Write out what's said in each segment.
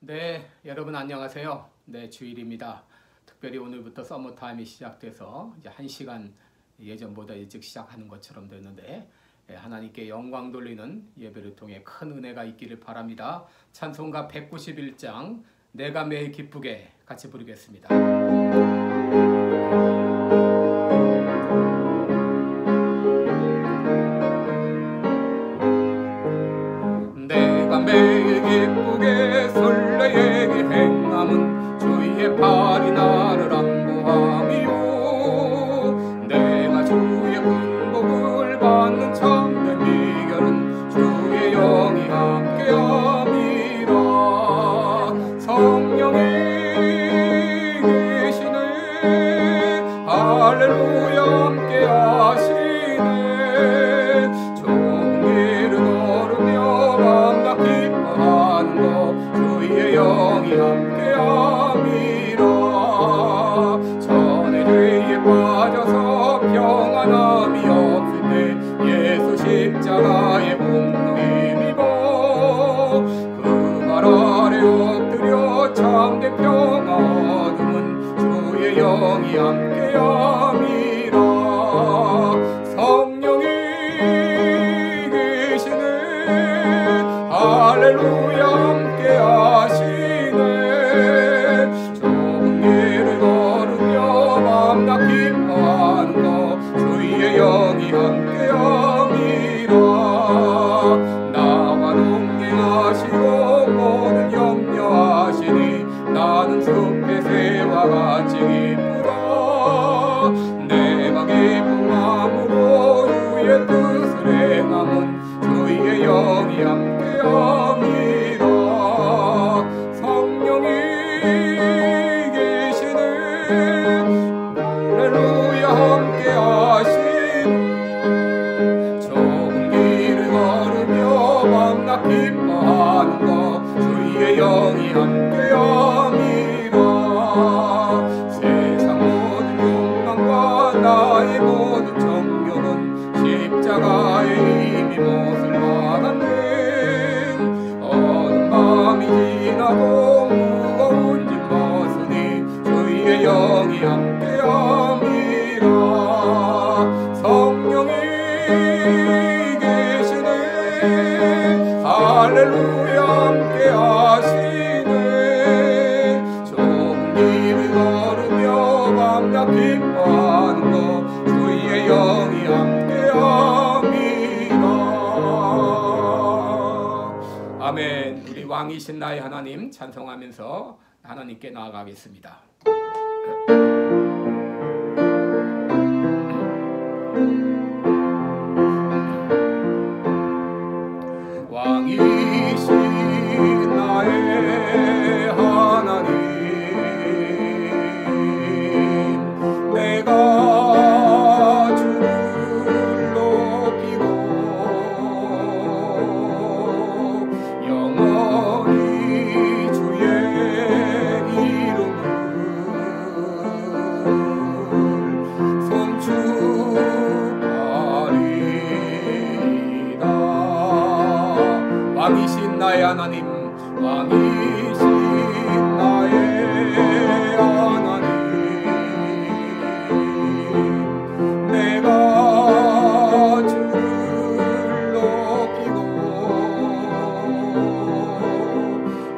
네, 여러분 안녕하세요. 네, 주일입니다. 특별히 오늘부터 서머타임이 시작돼서 이제 1시간 예전보다 일찍 시작하는 것처럼 됐는데 하나님께 영광 돌리는 예배를 통해 큰 은혜가 있기를 바랍니다. 찬송가 191장 내가 매일 기쁘게 같이 부르겠습니다. 내가 매일 기쁘게 설레게 행함은 주의 팔이 나를 안보함이요 내가 주의 군복을 받는 참된 비결은 주의 영이 함께함이라 성령이 계시네 할렐루야 함께하시네 좋은 길을 걸으며 밤낮 기뻐하는 것 주의 영이 함께함이라 전에 죄에 빠져서 평안함이 없을 때 예수 십자가의 공로 힘입어 그 말 아래 엎드려 참된 평화 얻음은 주의 영이 함께함이라 성령이 계시네 할렐루야 함께하시네 좁은 길을 걸으며 밤낮 기뻐하는 것 주의 영이 함께함이라 나와 동행하시고 모든 염려하시니 나는 숲의 새와 같이 기쁘다 내가 기쁜 마음으로 주의 뜻을 행함은 주의 영이 함께함이라 성령이 계시네 할렐루야 함께하시네 좁은 길을 걸으며 밤낮 기뻐하는 것 주의 영이 함께함이라 세상 모든 욕망과 나의 모든 정욕은 십자가의 힘이 못을 막았네 어두운 밤이 지나고 무거운 짐 벗으니 주의 영이 함께함이라 성령이 계시네 할렐루야 함께하시네 좁은 길을 걸으며 밤낮 기뻐하는 것 주의 영이 함께함이라 아멘. 우리 왕이신 나의 하나님 찬송하면서 하나님께 나아가겠습니다. 왕이신 나의 하나님 내가 주를 높이고 영원히 주의 이름을 송축하리이다 왕이신 나의 하나님 왕이신 나의 하나님 내가 주를 높이고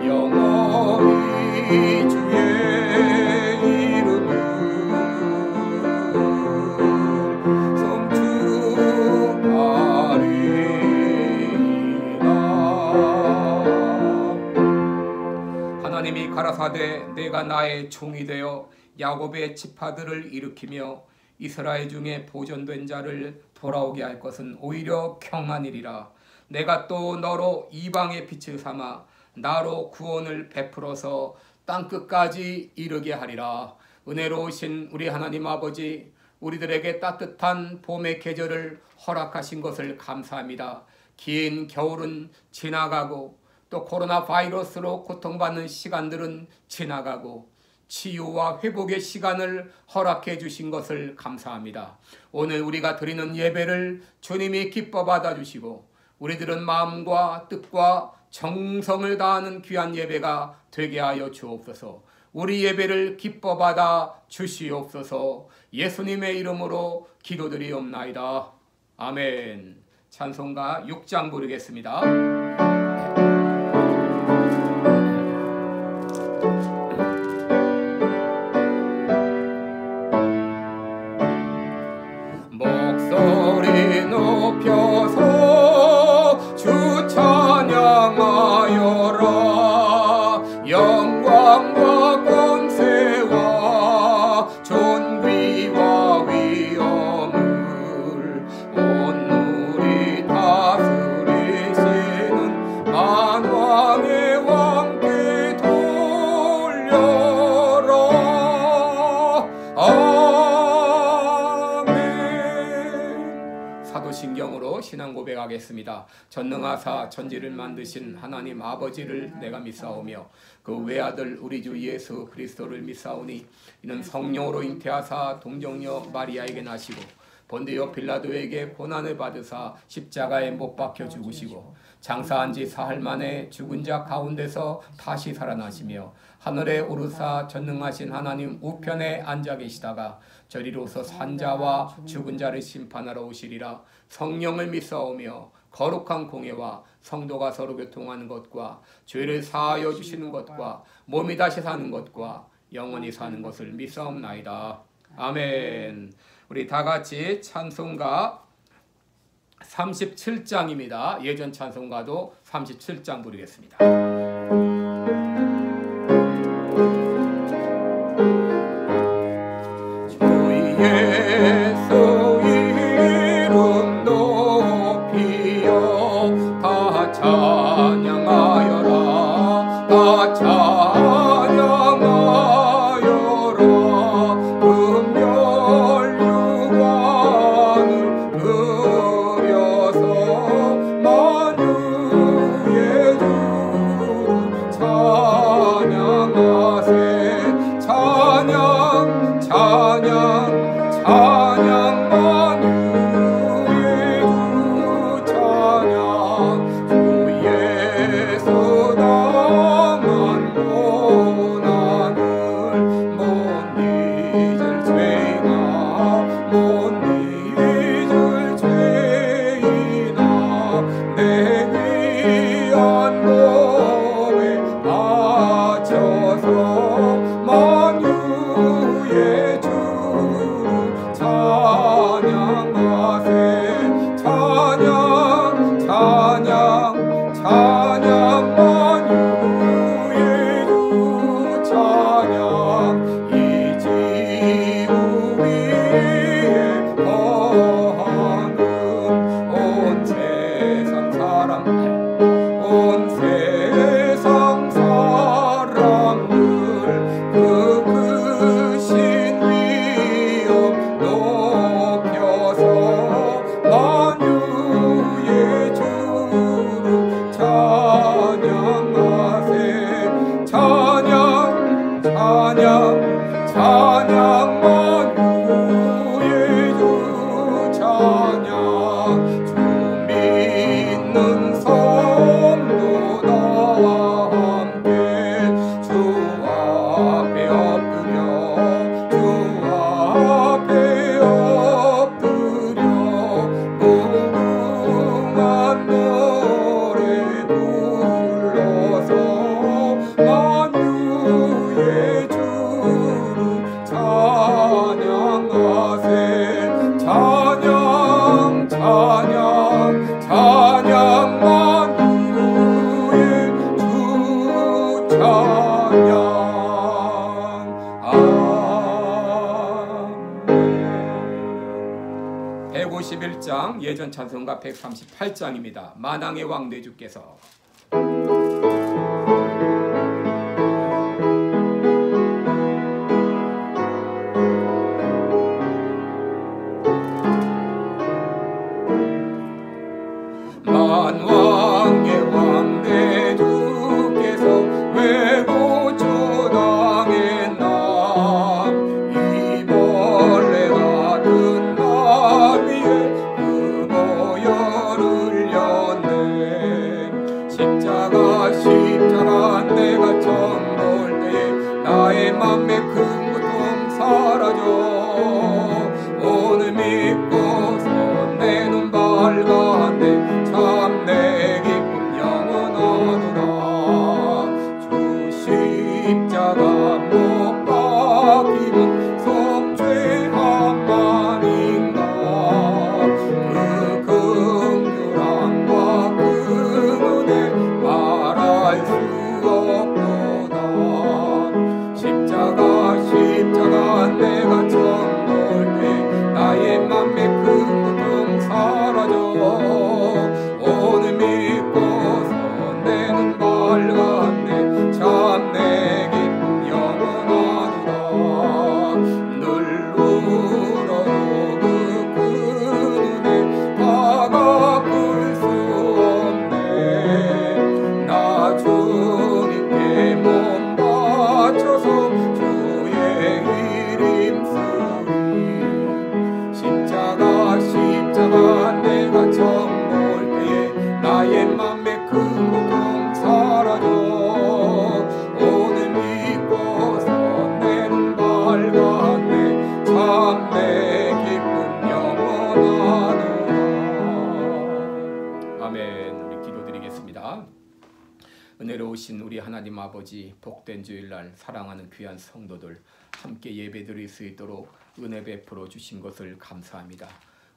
영원히 주의 이름을 송축하리이다 하나님이 가라사대 내가 나의 종이 되어 야곱의 지파들을 일으키며 이스라엘 중에 보존된 자를 돌아오게 할 것은 오히려 평안이리라 내가 또 너로 이방의 빛을 삼아 나로 구원을 베풀어서 땅끝까지 이르게 하리라 은혜로우신 우리 하나님 아버지 우리들에게 따뜻한 봄의 계절을 허락하신 것을 감사합니다. 긴 겨울은 지나가고 또 코로나 바이러스로 고통받는 시간들은 지나가고 치유와 회복의 시간을 허락해 주신 것을 감사합니다. 오늘 우리가 드리는 예배를 주님이 기뻐 받아주시고 우리들은 마음과 뜻과 정성을 다하는 귀한 예배가 되게 하여 주옵소서. 우리 예배를 기뻐 받아 주시옵소서. 예수님의 이름으로 기도드리옵나이다. 아멘. 찬송가 6장 부르겠습니다. 목소리 높여서 주 찬양하여라. 영광과 권세와 존귀와 위엄을 온누리 다스리시는 만왕의 왕께 돌려라. 사도신경으로 신앙 고백하겠습니다. 전능하사 천지를 만드신 하나님 아버지를 내가 믿사오며 그 외아들 우리 주 예수 그리스도를 믿사오니 이는 성령으로 잉태하사 동정녀 마리아에게 나시고 본디오 빌라도에게 고난을 받으사 십자가에 못 박혀 죽으시고 장사한 지 사흘 만에 죽은 자 가운데서 다시 살아나시며 하늘에 오르사 전능하신 하나님 우편에 앉아 계시다가 저리로서 산자와 죽은 자를 심판하러 오시리라. 성령을 믿사오며 거룩한 공예와 성도가 서로 교통하는 것과 죄를 사하여 주시는 것과 몸이 다시 사는 것과 영원히 사는 것을 믿사옵나이다. 아멘. 우리 다같이 찬송가 37장입니다. 예전 찬송가도 37장 부르겠습니다. 예수 이름 높이어 다 찬양하여라. 다 찬양하여라. 금별 유관을 그려서 만유의 주를 찬양하세. 찬양 찬양 찬양 만유의 주 찬양. 주 예수 나만 고난을 못 잊을 죄나 못 잊을 죄이나 내 귀한 몸에 바쳐서 만유의 주를 찬양하세. 찬양 찬양 찬양 만유의 주 찬양. 이 지구 위에 거하는 온 세상 사람들 온 세상 사람들 그 크신 위엄 높여서 만유의 주를 찬양하세. 찬양 찬양 찬양 만유의 주 찬양. 주 믿는 성도다 함께 주 앞에 엎드려 주 앞에 엎드려 무궁한 노래 불러서 만유의 주를 찬양하세. 찬양 찬양 찬양 만유의 주 찬양. 아멘. 151장 예전 찬송가 138장입니다. 만왕의 왕 내 주께서. 만왕의 왕 내 주께서 왜 고초당했나. 이 벌레 같은 나 위에 그 보혈을 흘렸네. 십자가 없도다. 십자가 내가 처음 볼 때 나의 맘에 큰 고통 사라져. 오늘 믿고서 내 눈 밝았네. 참 내 기쁨 영원하도다. 늘 울어도 그 눈에 화가 풀 수 없네. 나 주님께 몸 바쳐서 주의 이름 쓰리. 십자가 내가 처음 볼 때에 나의 맘에 큰 고통 사라져. 오늘 믿고서 내 눈 밝았네. 참 내 기쁨 영원하도다. 아멘. 우리 기도드리겠습니다. 은혜로우신 우리 하나님 아버지, 복된 주일날 사랑하는 귀한 성도들 함께 예배드릴 수 있도록 은혜 베풀어 주신 것을 감사합니다.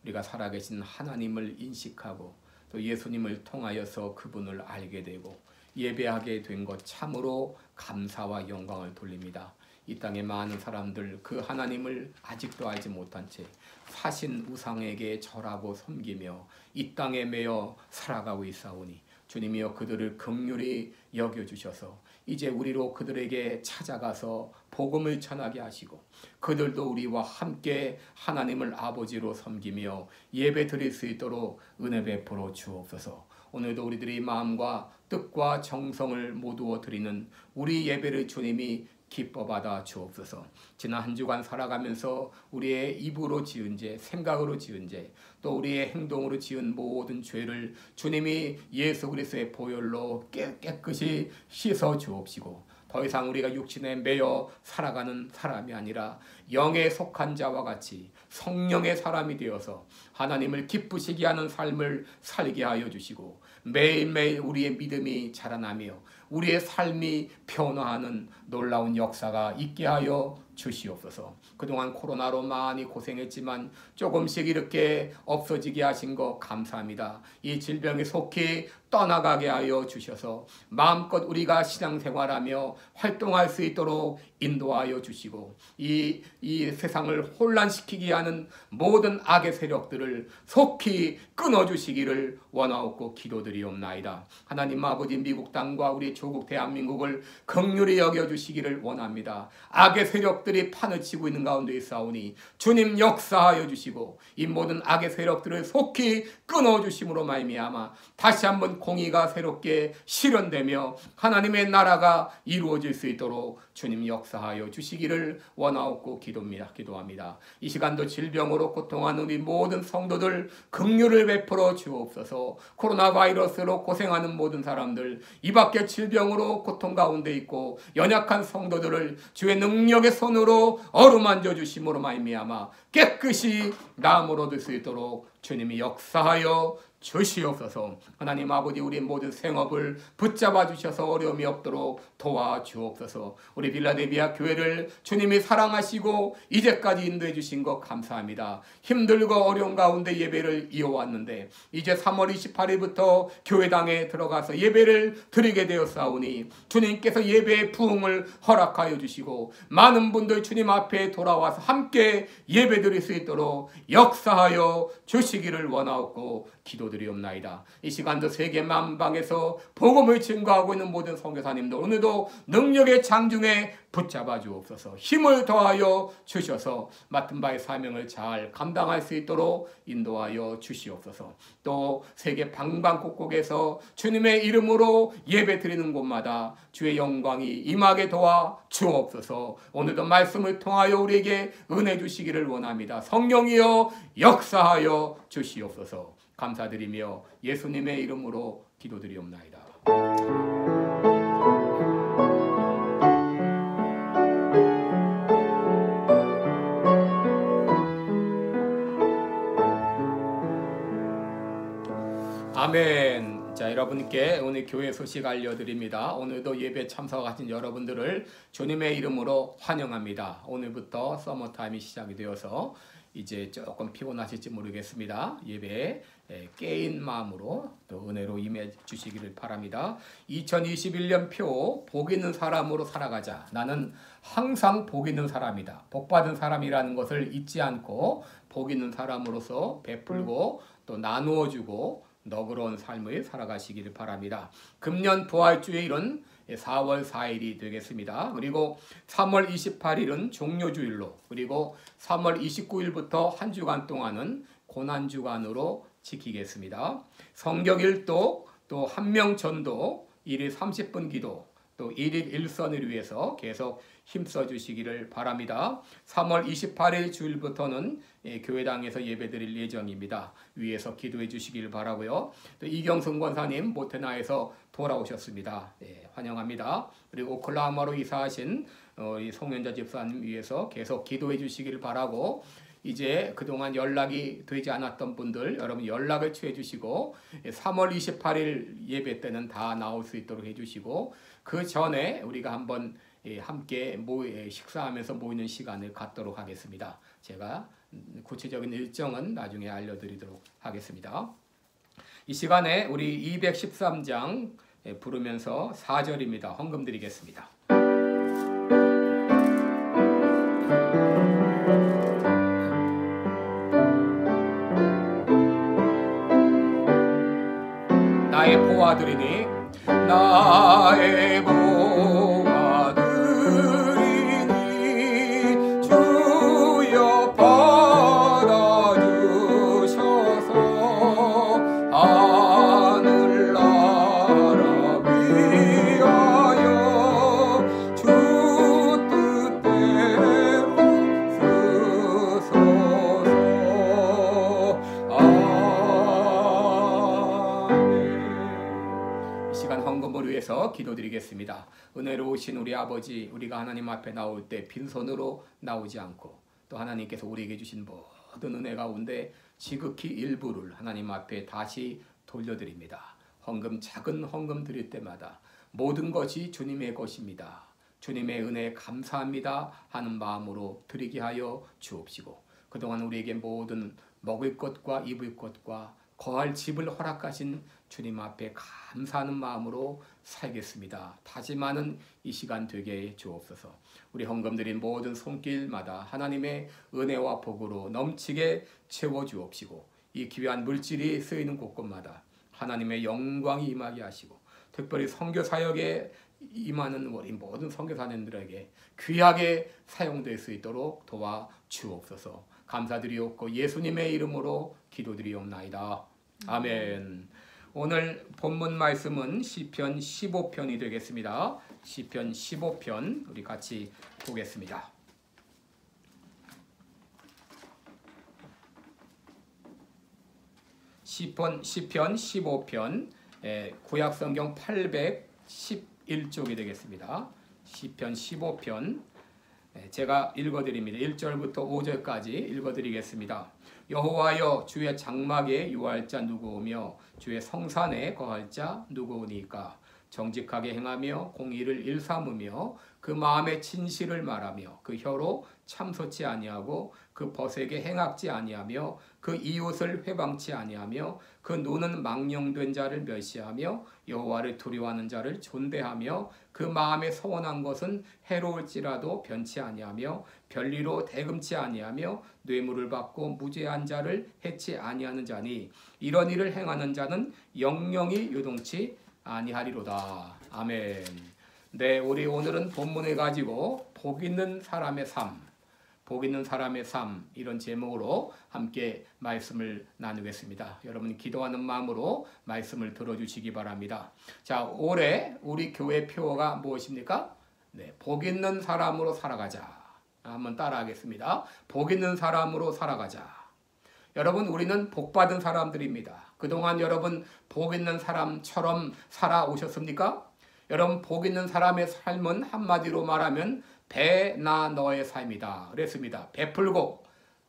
우리가 살아계신 하나님을 인식하고 또 예수님을 통하여서 그분을 알게 되고 예배하게 된 것 참으로 감사와 영광을 돌립니다. 이 땅의 많은 사람들 그 하나님을 아직도 알지 못한 채 사신 우상에게 절하고 섬기며 이 땅에 매여 살아가고 있사오니 주님이여 그들을 긍휼히 여겨주셔서 이제 우리로 그들에게 찾아가서 복음을 전하게 하시고 그들도 우리와 함께 하나님을 아버지로 섬기며 예배 드릴 수 있도록 은혜 베풀어 주옵소서. 오늘도 우리들의 마음과 뜻과 정성을 모두어 드리는 우리 예배를 주님이 기뻐 받아 주옵소서. 지난 한 주간 살아가면서 우리의 입으로 지은 죄, 생각으로 지은 죄, 또 우리의 행동으로 지은 모든 죄를 주님이 예수 그리스도의 보혈로 깨끗이 씻어 주옵시고 더 이상 우리가 육신에 매여 살아가는 사람이 아니라 영에 속한 자와 같이 성령의 사람이 되어서 하나님을 기쁘시게 하는 삶을 살게 하여 주시고 매일매일 우리의 믿음이 자라나며 우리의 삶이 변화하는 놀라운 역사가 있게 하여 주시옵소서. 그동안 코로나로 많이 고생했지만 조금씩 이렇게 없어지게 하신 거 감사합니다. 이 질병이 속히 떠나가게 하여 주셔서 마음껏 우리가 신앙생활하며 활동할 수 있도록 인도하여 주시고 이 세상을 혼란시키게 하는 모든 악의 세력들을 속히 끊어주시기를 원하옵고 기도드리옵나이다. 하나님 아버지, 미국 땅과 우리 조국 대한민국을 긍휼히 여겨주시기를 원합니다. 악의 세력들이 판을 치고 있는 가운데 있사오니 주님 역사하여 주시고 이 모든 악의 세력들을 속히 끊어주심으로 말미암아 다시 한번 공의가 새롭게 실현되며 하나님의 나라가 이루어질 수 있도록 주님 역사하여 주시기를 원하옵고 기도합니다. 이 시간도 질병으로 고통하는 우리 모든 성도들 긍휼을 베풀어 주옵소서. 코로나 바이러스로 고생하는 모든 사람들, 이 밖에 질병으로 고통 가운데 있고 연약한 성도들을 주의 능력의 손으로 어루만져 주심으로 말미암아 깨끗이 나음을 얻을 수 있도록 주님이 역사하여 주시옵소서. 하나님 아버지, 우리 모든 생업을 붙잡아 주셔서 어려움이 없도록 도와주옵소서. 우리 빌라델비아 교회를 주님이 사랑하시고 이제까지 인도해 주신 것 감사합니다. 힘들고 어려운 가운데 예배를 이어왔는데 이제 3월 28일부터 교회당에 들어가서 예배를 드리게 되었사오니 주님께서 예배의 부흥을 허락하여 주시고 많은 분들 주님 앞에 돌아와서 함께 예배 드릴 수 있도록 역사하여 주시기를 원하옵고 기도드리옵나이다. 이 시간도 세계 만방에서 복음을 증거하고 있는 모든 선교사님들 오늘도 능력의 장중에 붙잡아 주옵소서. 힘을 더하여 주셔서 맡은 바의 사명을 잘 감당할 수 있도록 인도하여 주시옵소서. 또 세계 방방곡곡에서 주님의 이름으로 예배 드리는 곳마다 주의 영광이 임하게 도와 주옵소서. 오늘도 말씀을 통하여 우리에게 은혜 주시기를 원합니다. 성령이여 역사하여 주시옵소서. 감사드리며 예수님의 이름으로 기도드리옵나이다. 아멘. 자, 여러분께 오늘 교회 소식 알려드립니다. 오늘도 예배 참석하신 여러분들을 주님의 이름으로 환영합니다. 오늘부터 서머타임이 시작이 되어서 이제 조금 피곤하실지 모르겠습니다. 예배에 깨인 마음으로 또 은혜로 임해 주시기를 바랍니다. 2021년 표 복 있는 사람으로 살아가자. 나는 항상 복 있는 사람이다. 복 받은 사람이라는 것을 잊지 않고 복 있는 사람으로서 베풀고 또 나누어 주고 너그러운 삶을 살아가시기를 바랍니다. 금년 부활주일은 4월 4일이 되겠습니다. 그리고 3월 28일은 종료주일로, 그리고 3월 29일부터 한 주간 동안은 고난주간으로 지키겠습니다. 성경일독, 또 한명전도, 1일 30분 기도, 또 1일 1선을 위해서 계속 힘써 주시기를 바랍니다. 3월 28일 주일부터는 교회당에서 예배드릴 예정입니다. 위에서 기도해 주시기를 바라고요. 또 이경승 권사님 모태나에서 돌아오셨습니다. 환영합니다. 그리고 오클라호마로 이사하신 이 송현자 집사님 위해서 계속 기도해 주시기를 바라고, 이제 그동안 연락이 되지 않았던 분들 여러분 연락을 취해 주시고 3월 28일 예배 때는 다 나올 수 있도록 해주시고, 그 전에 우리가 한번 함께 식사하면서 모이는 시간을 갖도록 하겠습니다. 제가 구체적인 일정은 나중에 알려드리도록 하겠습니다. 이 시간에 우리 213장 부르면서 4절입니다. 헌금 드리겠습니다. 나의 보아들이니 나의 보아들이니 주여 받아주셔서 하늘나라 위하여 주 뜻대로 쓰소서. 헌금을 위해서 기도드리겠습니다. 은혜로우신 우리 아버지, 우리가 하나님 앞에 나올 때 빈손으로 나오지 않고 또 하나님께서 우리에게 주신 모든 은혜 가운데 지극히 일부를 하나님 앞에 다시 돌려드립니다. 헌금, 작은 헌금 드릴 때마다 모든 것이 주님의 것입니다. 주님의 은혜에 감사합니다 하는 마음으로 드리게 하여 주옵시고, 그동안 우리에게 모든 먹을 것과 입을 것과 거할 집을 허락하신 주님 앞에 감사하는 마음으로 살겠습니다. 다짐하는 이 시간 되게 해 주옵소서. 우리 헌금 드린 모든 손길마다 하나님의 은혜와 복으로 넘치게 채워 주옵시고, 이 귀한 물질이 쓰이는 곳곳마다 하나님의 영광이 임하게 하시고, 특별히 선교 사역에 임하는 우리 모든 선교사님들에게 귀하게 사용될 수 있도록 도와 주옵소서. 감사드리옵고 예수님의 이름으로 기도드리옵나이다. 아멘. 오늘 본문 말씀은 시편 15편이 되겠습니다. 시편 15편 우리 같이 보겠습니다. 시편 15편 구약성경 5811쪽이 되겠습니다. 시편 15편 제가 읽어드립니다. 1절부터 5절까지 읽어드리겠습니다. 여호와여, 주의 장막에 유할 자 누구오며 주의 성산에 거할 자 누구오니까? 정직하게 행하며 공의를 일삼으며 그 마음의 진실을 말하며 그 혀로 참소치 아니하고 그 벗에게 행악지 아니하며 그 이웃을 회방치 아니하며 그 눈은 망령된 자를 멸시하며 여호와를 두려워하는 자를 존대하며 그 마음에 서원한 것은 해로울지라도 변치 아니하며 별리로 대금치 아니하며 뇌물을 받고 무죄한 자를 해치 아니하는 자니 이런 일을 행하는 자는 영영이 요동치 아니하리로다. 아멘. 네, 우리 오늘은 본문을 가지고 복 있는 사람의 삶, 복 있는 사람의 삶 이런 제목으로 함께 말씀을 나누겠습니다. 여러분 기도하는 마음으로 말씀을 들어주시기 바랍니다. 자, 올해 우리 교회 표어가 무엇입니까? 네, 복 있는 사람으로 살아가자. 한번 따라하겠습니다. 복 있는 사람으로 살아가자. 여러분 우리는 복 받은 사람들입니다. 그동안 여러분 복 있는 사람처럼 살아오셨습니까? 여러분 복 있는 사람의 삶은 한마디로 말하면 배나 너의 삶이다 그랬습니다. 베풀고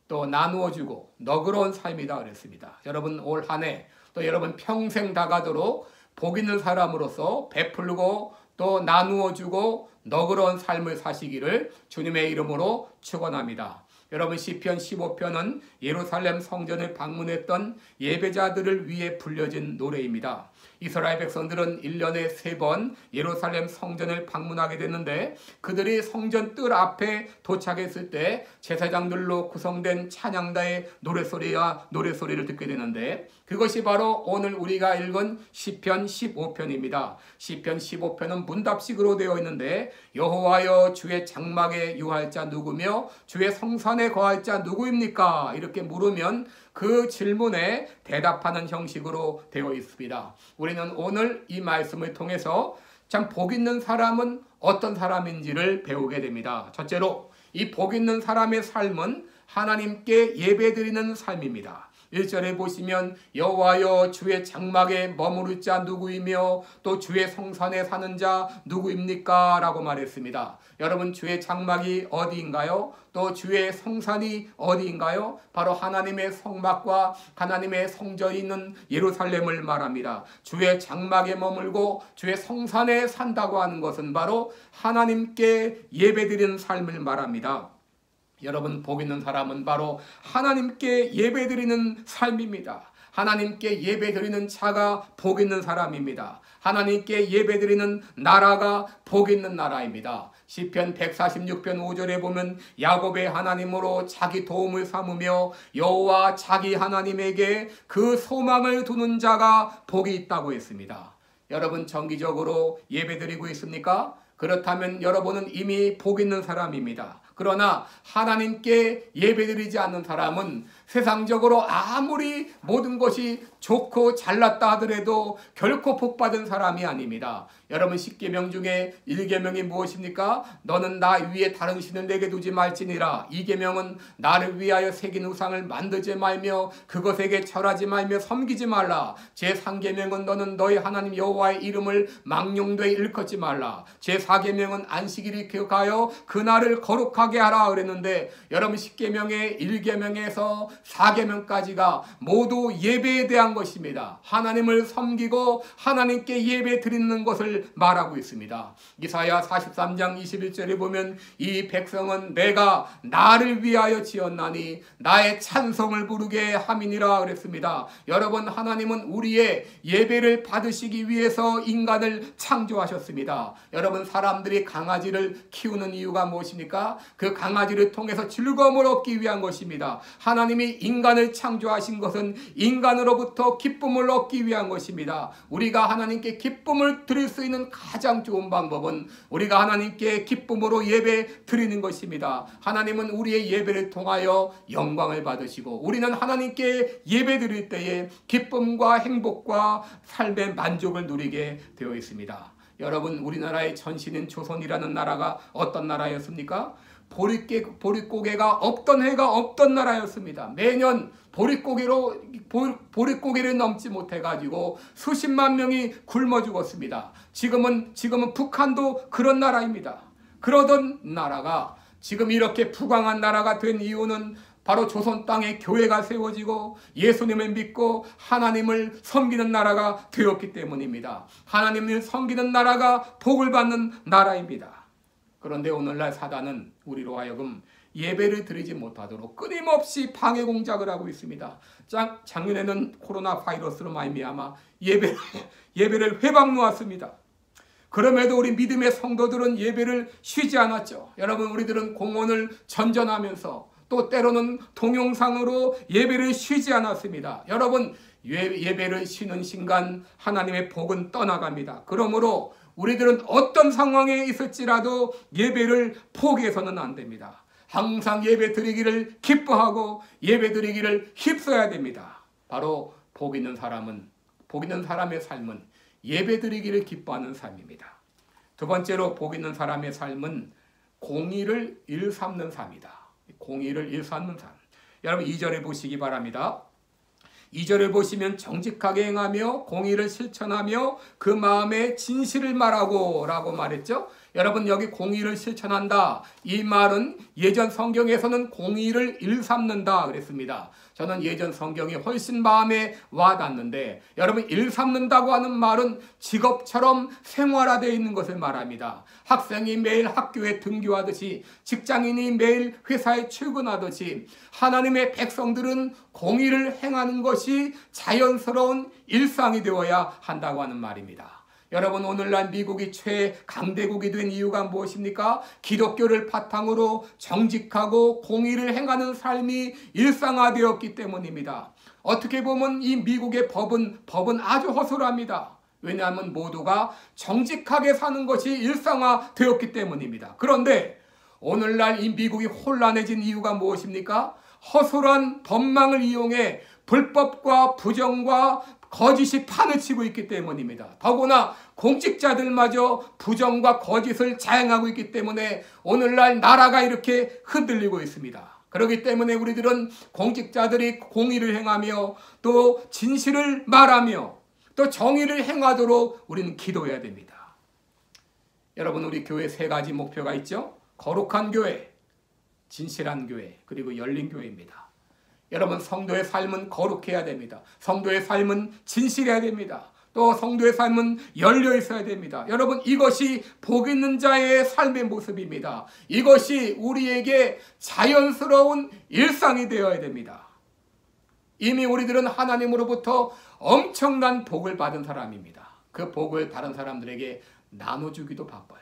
또 나누어주고 너그러운 삶이다 그랬습니다. 여러분 올 한 해 또 여러분 평생 다가도록 복 있는 사람으로서 베풀고 또 나누어주고 너그러운 삶을 사시기를 주님의 이름으로 축원합니다. 여러분 시편 15편은 예루살렘 성전을 방문했던 예배자들을 위해 불려진 노래입니다. 이스라엘 백성들은 1년에 3번 예루살렘 성전을 방문하게 됐는데 그들이 성전 뜰 앞에 도착했을 때 제사장들로 구성된 찬양단의 노래소리를 듣게 되는데 그것이 바로 오늘 우리가 읽은 시편 15편입니다. 시편 15편은 문답식으로 되어 있는데 여호와여 주의 장막에 유할 자 누구며 주의 성산에 거할 자 누구입니까? 이렇게 물으면 그 질문에 대답하는 형식으로 되어 있습니다. 우리는 오늘 이 말씀을 통해서 참 복 있는 사람은 어떤 사람인지를 배우게 됩니다. 첫째로 이 복 있는 사람의 삶은 하나님께 예배드리는 삶입니다. 1절에 보시면 여호와여 주의 장막에 머무를 자 누구이며 또 주의 성산에 사는 자 누구입니까? 라고 말했습니다. 여러분 주의 장막이 어디인가요? 또 주의 성산이 어디인가요? 바로 하나님의 성막과 하나님의 성전이 있는 예루살렘을 말합니다. 주의 장막에 머물고 주의 성산에 산다고 하는 것은 바로 하나님께 예배드리는 삶을 말합니다. 여러분 복 있는 사람은 바로 하나님께 예배드리는 삶입니다. 하나님께 예배드리는 자가 복 있는 사람입니다. 하나님께 예배드리는 나라가 복 있는 나라입니다. 시편 146편 5절에 보면 야곱의 하나님으로 자기 도움을 삼으며 여호와 자기 하나님에게 그 소망을 두는 자가 복이 있다고 했습니다. 여러분 정기적으로 예배드리고 있습니까? 그렇다면 여러분은 이미 복 있는 사람입니다. 그러나 하나님께 예배드리지 않는 사람은 세상적으로 아무리 모든 것이 좋고 잘났다 하더라도 결코 복받은 사람이 아닙니다. 여러분 10계명 중에 1계명이 무엇입니까? 너는 나 위에 다른 신을 내게 두지 말지니라. 2계명은 나를 위하여 새긴 우상을 만들지 말며 그것에게 절하지 말며 섬기지 말라. 제3계명은 너는 너희 하나님 여호와의 이름을 망령되이 일컫지 말라. 제4계명은 안식일을 기억하여 그날을 거룩하게 하라 그랬는데 여러분 10계명의 1계명에서 4계명까지가 모두 예배에 대한 것입니다. 하나님을 섬기고 하나님께 예배 드리는 것을 말하고 있습니다. 이사야 43장 21절에 보면 이 백성은 내가 나를 위하여 지었나니 나의 찬송을 부르게 함이니라 그랬습니다. 여러분 하나님은 우리의 예배를 받으시기 위해서 인간을 창조하셨습니다. 여러분 사람들이 강아지를 키우는 이유가 무엇입니까? 그 강아지를 통해서 즐거움을 얻기 위한 것입니다. 하나님이 인간을 창조하신 것은 인간으로부터 기쁨을 얻기 위한 것입니다. 우리가 하나님께 기쁨을 드릴 수 있는 가장 좋은 방법은 우리가 하나님께 기쁨으로 예배 드리는 것입니다. 하나님은 우리의 예배를 통하여 영광을 받으시고 우리는 하나님께 예배 드릴 때에 기쁨과 행복과 삶의 만족을 누리게 되어 있습니다. 여러분 우리나라의 전신인 조선이라는 나라가 어떤 나라였습니까? 보릿고개가 없던 해가 없던 나라였습니다. 매년 보릿고개를 넘지 못해가지고 수십만 명이 굶어 죽었습니다. 지금은 북한도 그런 나라입니다. 그러던 나라가 지금 이렇게 부강한 나라가 된 이유는 바로 조선 땅에 교회가 세워지고 예수님을 믿고 하나님을 섬기는 나라가 되었기 때문입니다. 하나님을 섬기는 나라가 복을 받는 나라입니다. 그런데 오늘날 사단은 우리로 하여금 예배를 드리지 못하도록 끊임없이 방해 공작을 하고 있습니다. 작년에는 코로나 바이러스로 말미암아 예배를 회방 놓았습니다. 그럼에도 우리 믿음의 성도들은 예배를 쉬지 않았죠. 여러분 우리들은 공원을 전전하면서 또 때로는 동영상으로 예배를 쉬지 않았습니다. 여러분 예배를 쉬는 순간 하나님의 복은 떠나갑니다. 그러므로 우리들은 어떤 상황에 있을지라도 예배를 포기해서는 안 됩니다. 항상 예배 드리기를 기뻐하고 예배 드리기를 힘써야 됩니다. 바로 복 있는 사람의 삶은 예배 드리기를 기뻐하는 삶입니다. 두 번째로 복 있는 사람의 삶은 공의를 일삼는 삶이다. 공의를 일삼는 삶. 여러분 2절에 보시기 바랍니다. 2절을 보시면 정직하게 행하며 공의를 실천하며 그 마음에 진실을 말하고 라고 말했죠. 여러분 여기 공의를 실천한다. 이 말은 예전 성경에서는 공의를 일삼는다 그랬습니다. 저는 예전 성경이 훨씬 마음에 와닿는데 여러분 일삼는다고 하는 말은 직업처럼 생활화되어 있는 것을 말합니다. 학생이 매일 학교에 등교하듯이 직장인이 매일 회사에 출근하듯이 하나님의 백성들은 공의를 행하는 것이 자연스러운 일상이 되어야 한다고 하는 말입니다. 여러분 오늘날 미국이 최강대국이 된 이유가 무엇입니까? 기독교를 바탕으로 정직하고 공의를 행하는 삶이 일상화되었기 때문입니다. 어떻게 보면 이 미국의 법은 아주 허술합니다. 왜냐하면 모두가 정직하게 사는 것이 일상화되었기 때문입니다. 그런데 오늘날 이 미국이 혼란해진 이유가 무엇입니까? 허술한 법망을 이용해 불법과 부정과 거짓이 판을 치고 있기 때문입니다. 더구나 공직자들마저 부정과 거짓을 자행하고 있기 때문에 오늘날 나라가 이렇게 흔들리고 있습니다. 그렇기 때문에 우리들은 공직자들이 공의를 행하며 또 진실을 말하며 또 정의를 행하도록 우리는 기도해야 됩니다. 여러분 우리 교회 세 가지 목표가 있죠. 거룩한 교회, 진실한 교회, 그리고 열린 교회입니다. 여러분 성도의 삶은 거룩해야 됩니다. 성도의 삶은 진실해야 됩니다. 또 성도의 삶은 열려 있어야 됩니다. 여러분 이것이 복 있는 자의 삶의 모습입니다. 이것이 우리에게 자연스러운 일상이 되어야 됩니다. 이미 우리들은 하나님으로부터 엄청난 복을 받은 사람입니다. 그 복을 다른 사람들에게 나눠주기도 바빠요.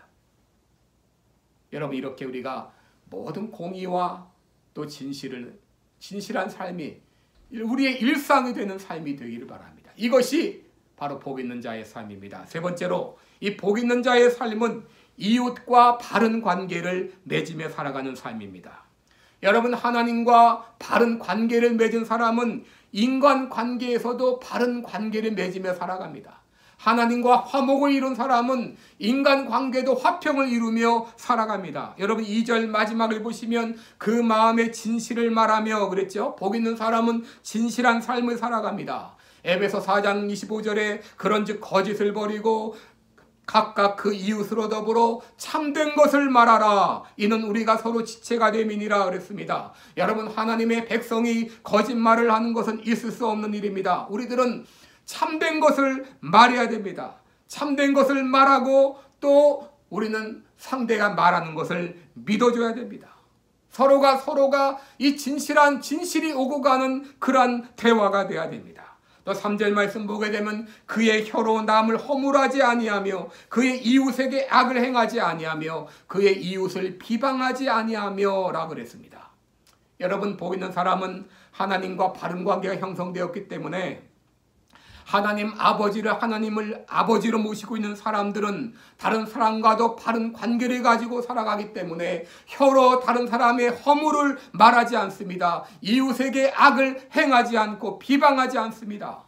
여러분 이렇게 우리가 모든 공의와 또 진실한 삶이 우리의 일상이 되는 삶이 되기를 바랍니다. 이것이 바로 복 있는 자의 삶입니다. 세 번째로 이 복 있는 자의 삶은 이웃과 바른 관계를 맺으며 살아가는 삶입니다. 여러분 하나님과 바른 관계를 맺은 사람은 인간관계에서도 바른 관계를 맺으며 살아갑니다. 하나님과 화목을 이룬 사람은 인간관계도 화평을 이루며 살아갑니다. 여러분 2절 마지막을 보시면 그 마음의 진실을 말하며 그랬죠. 복 있는 사람은 진실한 삶을 살아갑니다. 에베소 4장 25절에 그런즉 거짓을 버리고 각각 그 이웃으로 더불어 참된 것을 말하라. 이는 우리가 서로 지체가 됨이니라 그랬습니다. 여러분 하나님의 백성이 거짓말을 하는 것은 있을 수 없는 일입니다. 우리들은 참된 것을 말해야 됩니다. 참된 것을 말하고 또 우리는 상대가 말하는 것을 믿어줘야 됩니다. 서로가 이 진실이 오고 가는 그러한 대화가 돼야 됩니다. 또 3절 말씀 보게 되면 그의 혀로 남을 허물하지 아니하며 그의 이웃에게 악을 행하지 아니하며 그의 이웃을 비방하지 아니하며 라고 그랬습니다. 여러분 복 있는 사람은 하나님과 바른 관계가 형성되었기 때문에 하나님을 아버지로 모시고 있는 사람들은 다른 사람과도 바른 관계를 가지고 살아가기 때문에 혀로 다른 사람의 허물을 말하지 않습니다. 이웃에게 악을 행하지 않고 비방하지 않습니다.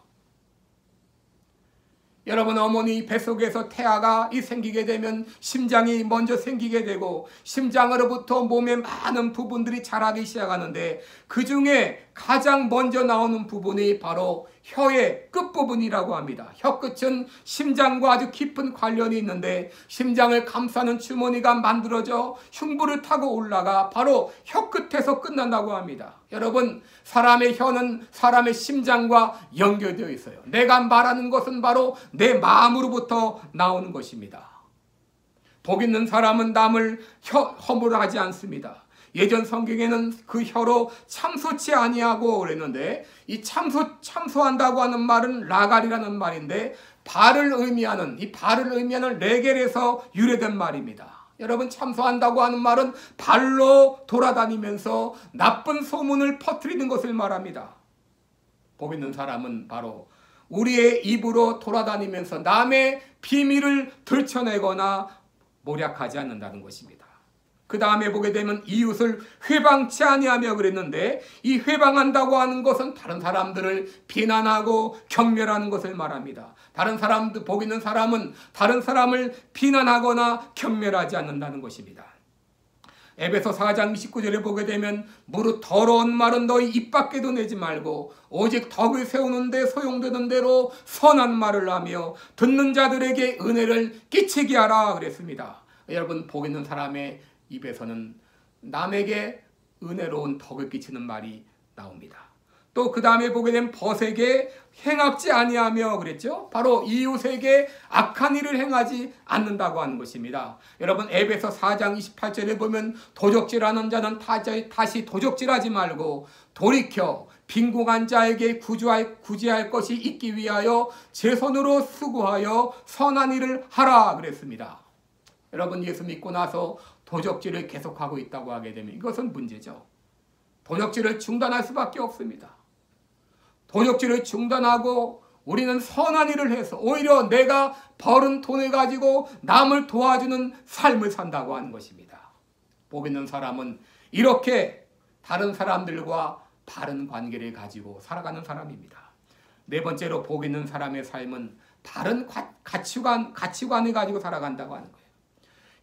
여러분 어머니 뱃속에서 태아가 생기게 되면 심장이 먼저 생기게 되고 심장으로부터 몸의 많은 부분들이 자라기 시작하는데 그 중에 가장 먼저 나오는 부분이 바로 혀의 끝부분이라고 합니다. 혀 끝은 심장과 아주 깊은 관련이 있는데 심장을 감싸는 주머니가 만들어져 흉부를 타고 올라가 바로 혀 끝에서 끝난다고 합니다. 여러분 사람의 혀는 사람의 심장과 연결되어 있어요. 내가 말하는 것은 바로 내 마음으로부터 나오는 것입니다. 복 있는 사람은 남을 허물하지 않습니다. 예전 성경에는 그 혀로 참소치 아니하고 그랬는데 이 참소한다고 하는 말은 라갈이라는 말인데 발을 의미하는 레겔에서 유래된 말입니다. 여러분 참소한다고 하는 말은 발로 돌아다니면서 나쁜 소문을 퍼뜨리는 것을 말합니다. 복 있는 사람은 바로 우리의 입으로 돌아다니면서 남의 비밀을 들춰내거나 모략하지 않는다는 것입니다. 그 다음에 보게 되면 이웃을 회방치 아니하며 그랬는데 이 회방한다고 하는 것은 다른 사람들을 비난하고 경멸하는 것을 말합니다. 복 있는 사람은 다른 사람을 비난하거나 경멸하지 않는다는 것입니다. 에베소 4장 29절에 보게 되면 무릇 더러운 말은 너희 입 밖에도 내지 말고 오직 덕을 세우는 데 소용되는 대로 선한 말을 하며 듣는 자들에게 은혜를 끼치게 하라 그랬습니다. 여러분, 복 있는 사람의 입에서는 남에게 은혜로운 덕을 끼치는 말이 나옵니다. 또 그 다음에 보게 되면 벗에게 행악지 아니하며 그랬죠. 바로 이웃에게 악한 일을 행하지 않는다고 하는 것입니다. 여러분, 에베소 4장 28절에 보면 도적질하는 자는 다시 도적질하지 말고 돌이켜 빈궁한 자에게 구제할 것이 있기 위하여 제 손으로 수고하여 선한 일을 하라 그랬습니다. 여러분, 예수 믿고 나서 도적질을 계속하고 있다고 하게 되면 이것은 문제죠. 도적질을 중단할 수밖에 없습니다. 도적질을 중단하고 우리는 선한 일을 해서 오히려 내가 벌은 돈을 가지고 남을 도와주는 삶을 산다고 하는 것입니다. 복 있는 사람은 이렇게 다른 사람들과 바른 관계를 가지고 살아가는 사람입니다. 네 번째로 복 있는 사람의 삶은 바른 가치관을 가지고 살아간다고 하는 거예요.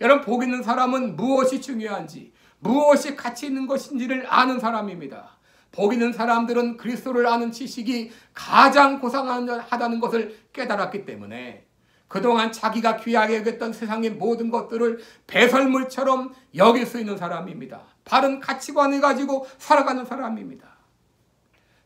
여러분, 복 있는 사람은 무엇이 중요한지, 무엇이 가치 있는 것인지를 아는 사람입니다. 복 있는 사람들은 그리스도를 아는 지식이 가장 고상하다는 것을 깨달았기 때문에 그동안 자기가 귀하게 여겼던 세상의 모든 것들을 배설물처럼 여길 수 있는 사람입니다. 바른 가치관을 가지고 살아가는 사람입니다.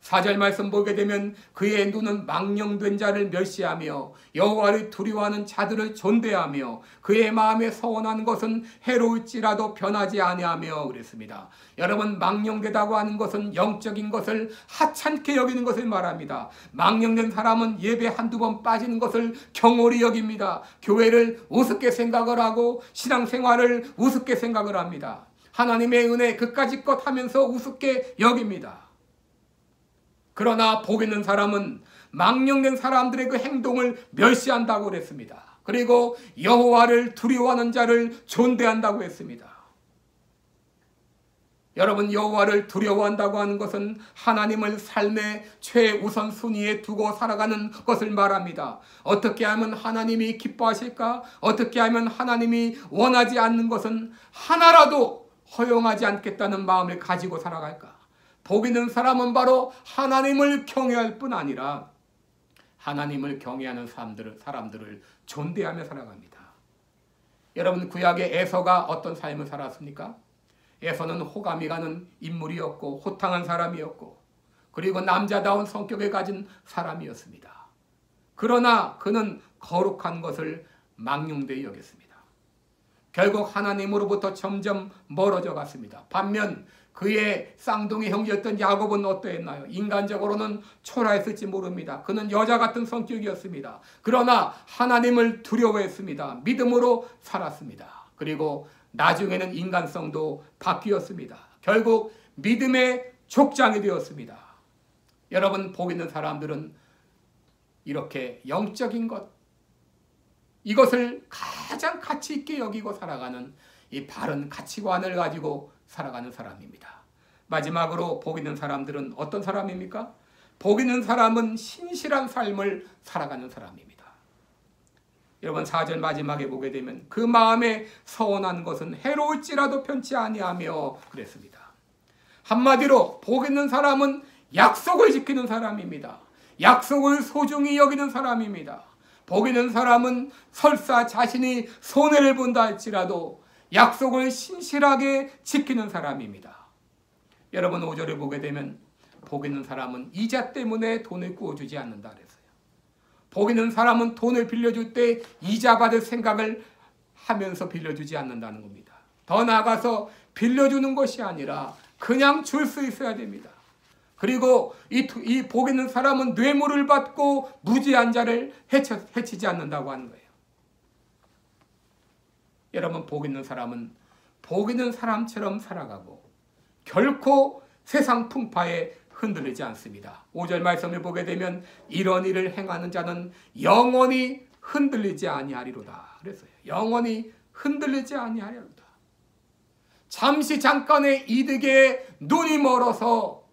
4절 말씀 보게 되면 그의 눈은 망령된 자를 멸시하며 여호와를 두려워하는 자들을 존대하며 그의 마음에 서원하는 것은 해로울지라도 변하지 아니하며 그랬습니다. 여러분, 망령되다고 하는 것은 영적인 것을 하찮게 여기는 것을 말합니다. 망령된 사람은 예배 한두 번 빠지는 것을 경홀히 여깁니다. 교회를 우습게 생각을 하고 신앙생활을 우습게 생각을 합니다. 하나님의 은혜 그까짓 것 하면서 우습게 여깁니다. 그러나 복 있는 사람은 망령된 사람들의 그 행동을 멸시한다고 그랬습니다. 그리고 여호와를 두려워하는 자를 존대한다고 했습니다. 여러분, 여호와를 두려워한다고 하는 것은 하나님을 삶의 최우선 순위에 두고 살아가는 것을 말합니다. 어떻게 하면 하나님이 기뻐하실까? 어떻게 하면 하나님이 원하지 않는 것은 하나라도 허용하지 않겠다는 마음을 가지고 살아갈까? 복 있는 사람은 바로 하나님을 경외할 뿐 아니라 하나님을 경외하는 사람들을 존대하며 살아갑니다. 여러분, 구약의 에서가 어떤 삶을 살았습니까? 에서는 호감이 가는 인물이었고 호탕한 사람이었고 그리고 남자다운 성격을 가진 사람이었습니다. 그러나 그는 거룩한 것을 망령되이 여겼습니다. 결국 하나님으로부터 점점 멀어져 갔습니다. 반면 그의 쌍둥이 형제였던 야곱은 어떠했나요? 인간적으로는 초라했을지 모릅니다. 그는 여자 같은 성격이었습니다. 그러나 하나님을 두려워했습니다. 믿음으로 살았습니다. 그리고 나중에는 인간성도 바뀌었습니다. 결국 믿음의 족장이 되었습니다. 여러분, 복 있는 사람들은 이렇게 영적인 것, 이것을 가장 가치 있게 여기고 살아가는 이 바른 가치관을 가지고 살아가는 사람입니다. 마지막으로 복 있는 사람들은 어떤 사람입니까? 복 있는 사람은 신실한 삶을 살아가는 사람입니다. 여러분, 4절 마지막에 보게 되면 그 마음에 서원한 것은 해로울지라도 편치 아니하며 그랬습니다. 한마디로 복 있는 사람은 약속을 지키는 사람입니다. 약속을 소중히 여기는 사람입니다. 복 있는 사람은 설사 자신이 손해를 본다 할지라도 약속을 신실하게 지키는 사람입니다. 여러분, 5절을 보게 되면 복 있는 사람은 이자 때문에 돈을 구워주지 않는다 그랬어요. 복 있는 사람은 돈을 빌려줄 때 이자 받을 생각을 하면서 빌려주지 않는다는 겁니다. 더 나아가서 빌려주는 것이 아니라 그냥 줄 수 있어야 됩니다. 그리고 이 복 있는 사람은 뇌물을 받고 무지한 자를 해치지 않는다고 하는 거예요. 여러분, 복 있는 사람은 복 있는 사람처럼 살아가고 결코 세상 풍파에 흔들리지 않습니다. 5절 말씀을 보게 되면 이런 일을 행하는 자는 영원히 흔들리지 아니하리로다 그랬어요. 영원히 흔들리지 아니하리로다. 잠깐의 이득에 눈이 멀어서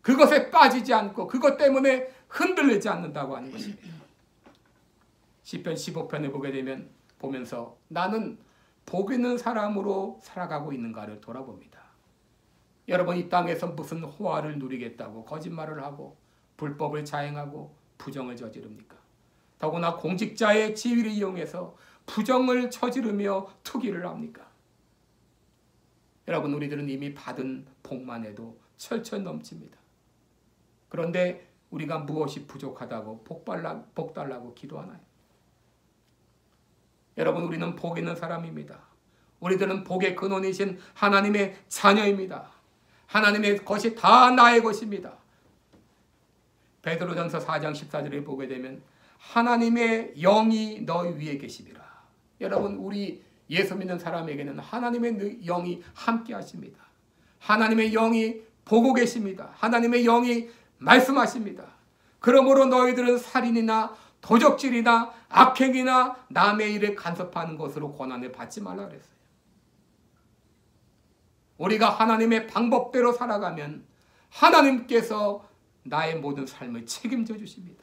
그것에 빠지지 않고 그것 때문에 흔들리지 않는다고 하는 것입니다. 시편 15편을 보게 되면 보면서 나는 복 있는 사람으로 살아가고 있는가를 돌아봅니다. 여러분, 이 땅에서 무슨 호화를 누리겠다고 거짓말을 하고 불법을 자행하고 부정을 저지릅니까? 더구나 공직자의 지위를 이용해서 부정을 저지르며 투기를 합니까? 여러분, 우리들은 이미 받은 복만 해도 철철 넘칩니다. 그런데 우리가 무엇이 부족하다고 복 달라고 기도하나요? 여러분, 우리는 복 있는 사람입니다. 우리들은 복의 근원이신 하나님의 자녀입니다. 하나님의 것이 다 나의 것입니다. 베드로전서 4장 14절에 보게 되면 하나님의 영이 너희 위에 계시리라. 여러분, 우리 예수 믿는 사람에게는 하나님의 영이 함께 하십니다. 하나님의 영이 보고 계십니다. 하나님의 영이 말씀하십니다. 그러므로 너희들은 살인이나 도적질이나 악행이나 남의 일에 간섭하는 것으로 고난을 받지 말라 그랬어요. 우리가 하나님의 방법대로 살아가면 하나님께서 나의 모든 삶을 책임져 주십니다.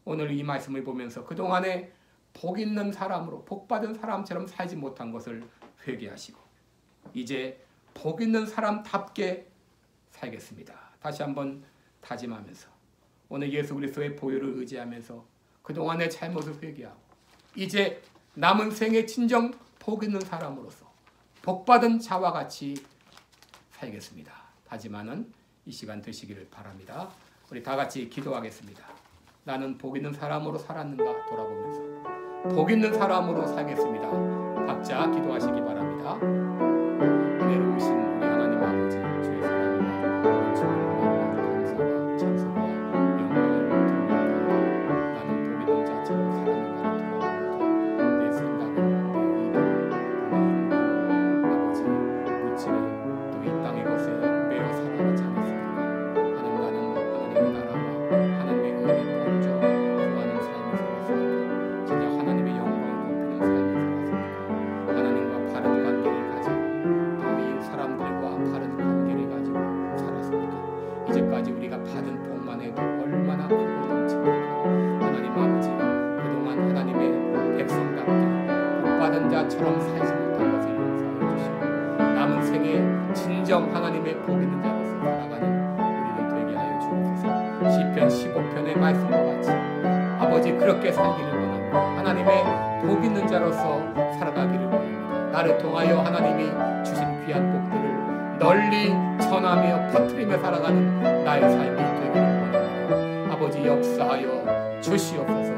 오늘 이 말씀을 보면서 그동안에 복 있는 사람으로, 복 받은 사람처럼 살지 못한 것을 회개하시고 이제 복 있는 사람답게 살겠습니다. 다시 한번 다짐하면서 오늘 예수 그리스도의 보혈을 의지하면서 그동안의 잘못을 회개하고 이제 남은 생에 진정 복 있는 사람으로서 복 받은 자와 같이 살겠습니다. 다짐하는 이 시간 되시기를 바랍니다. 우리 다 같이 기도하겠습니다. 나는 복 있는 사람으로 살았는가 돌아보면서 복 있는 사람으로 살겠습니다. 각자 기도하시기 바랍니다. 은혜로우신 우리 하나님 아버지, 주의 사랑과 원칙을 감사와 찬송과 영광을 돌립니다. 나는 복 있는 자처럼 살았는가를 돌아보면서 내 생각은 내 입은 아버지 물질에 또 이 땅의 것에 매여 살아가지 않았습니까? 하나님, 나는 하나님의 나라와 하나님의 의를 먼저 구하는 삶을 살았습니까? 진짜 하나님의 영광을 높이는 삶을 살았습니까? 하나님과 바른 관계를 가지고 또 이 사람들과 바른 관계를 가지고 살았습니까? 이제까지 우리가 받은 복만 해도 얼마나 크고 넘칩니까? 하나님 아버지, 그동안 하나님의 백성답게 복받은 자처럼 살지 못한 것을 용서해 주시고 남은 생에 진정 하나님의 복 있는 자로서 살아가는 우리들 되게 하여 주옵소서. 시편 15편의 말씀과 같이 아버지 그렇게 살기를 원합니다. 하나님의 복 있는 자로서 살아가기를 원합니다. 나를 통하여 하나님이 주신 귀한 복들을 널리 전하며 퍼뜨리며 살아가는 나의 삶이 되기를 원합니다. 아버지 역사하여 주시옵소서.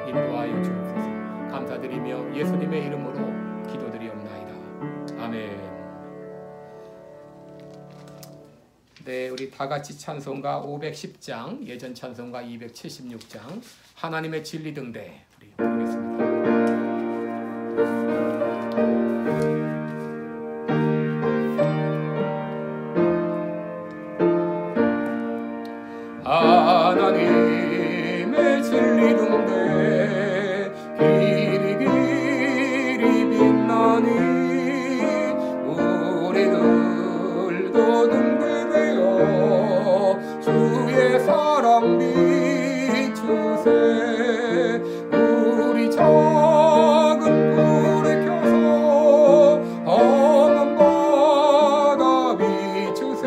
인도하여 주옵소서. 감사드리며 예수님의 이름으로 기도드리옵나이다. 아멘. 네, 우리 다 같이 찬송가 510장, 예전 찬송가 276장, 하나님의 진리 등대 우리 부르겠습니다. 하나님의 진리 등대 길이 길이 빛나니 우리들도 등대되어 주의 사랑 비추세. 우리 작은 불을 켜서 험한 바다 비추세.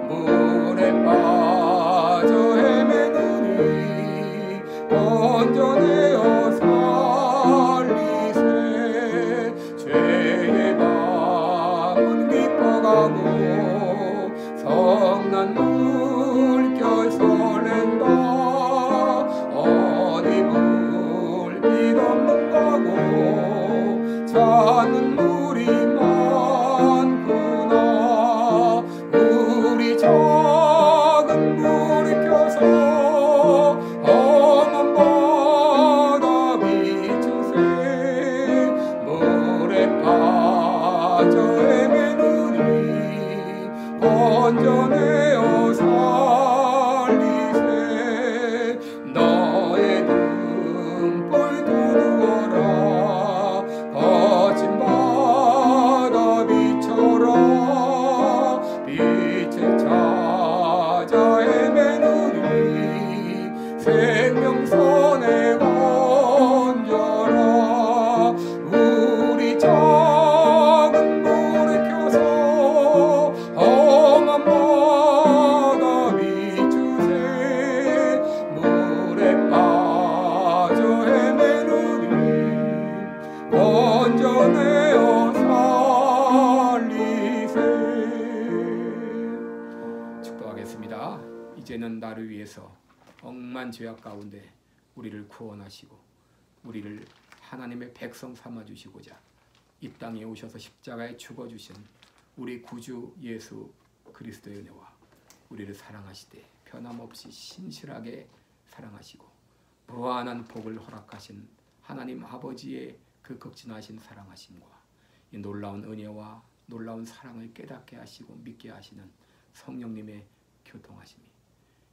물에 빠져 헤매느니 건져내어 살리세. 죄의 밤은 깊어가고 성난 물결 설렌다. 어디 물빛 없는 가고 찾는 물이 많구나. 우리 작은 불을 켜서 험한 바다 비추세. 물에 빠져 헤매느니 건져내어 살리세. 너의 등불 두루어라. 거친 건져내어 살리세. 축도하겠습니다. 이제는 나를 위해서 억만 죄악 가운데 우리를 구원하시고 우리를 하나님의 백성 삼아주시고자 이 땅에 오셔서 십자가에 죽어주신 우리 구주 예수 그리스도의 은혜와 우리를 사랑하시되 변함없이 신실하게 사랑하시고 무한한 복을 허락하신 하나님 아버지의 그 극진하신 사랑하심과 이 놀라운 은혜와 놀라운 사랑을 깨닫게 하시고 믿게 하시는 성령님의 교통하심이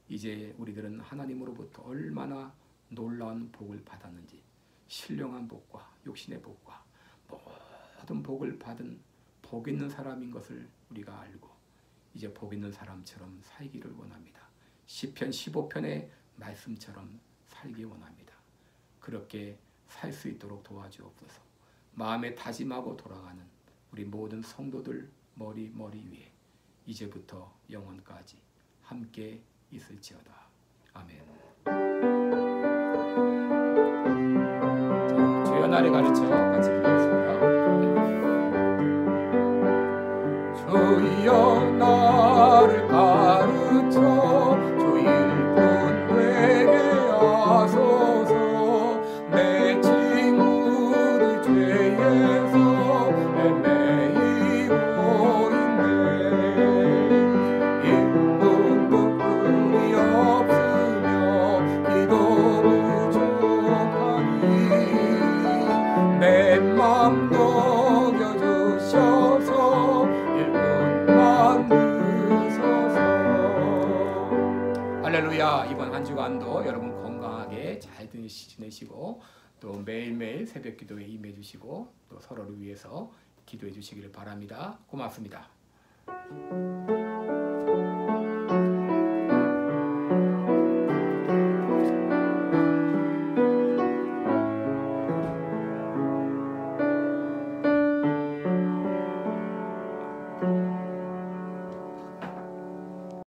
이제 우리들은 하나님으로부터 얼마나 놀라운 복을 받았는지 신령한 복과 육신의 복과 모든 복을 받은 복 있는 사람인 것을 우리가 알고 이제 복 있는 사람처럼 살기를 원합니다. 시편 15편의 말씀처럼 살기 원합니다. 그렇게 살 수 있도록 도와주옵소서. 마음에 다짐하고 돌아가는 우리 모든 성도들 머리 위에 이제부터 영원까지 함께 있을지어다. 아멘. 주여 나를 가르쳐 같이 부르겠습니다. 주여 나를 가르쳐 주일 뿐 되게 하소서. 내 친구들 죄에서 헤매이고 있네. 일꾼뿐이 없으며 기도 부족하니 내 맘 녹여주셔서 일꾼만 드소서. 할렐루야. 이번 한 주간도 여러분 건강하게 잘 지내시고 또 매일매일 새벽 기도에 임해 주시고 또 서로를 위해서 기도해 주시기를 바랍니다. 고맙습니다.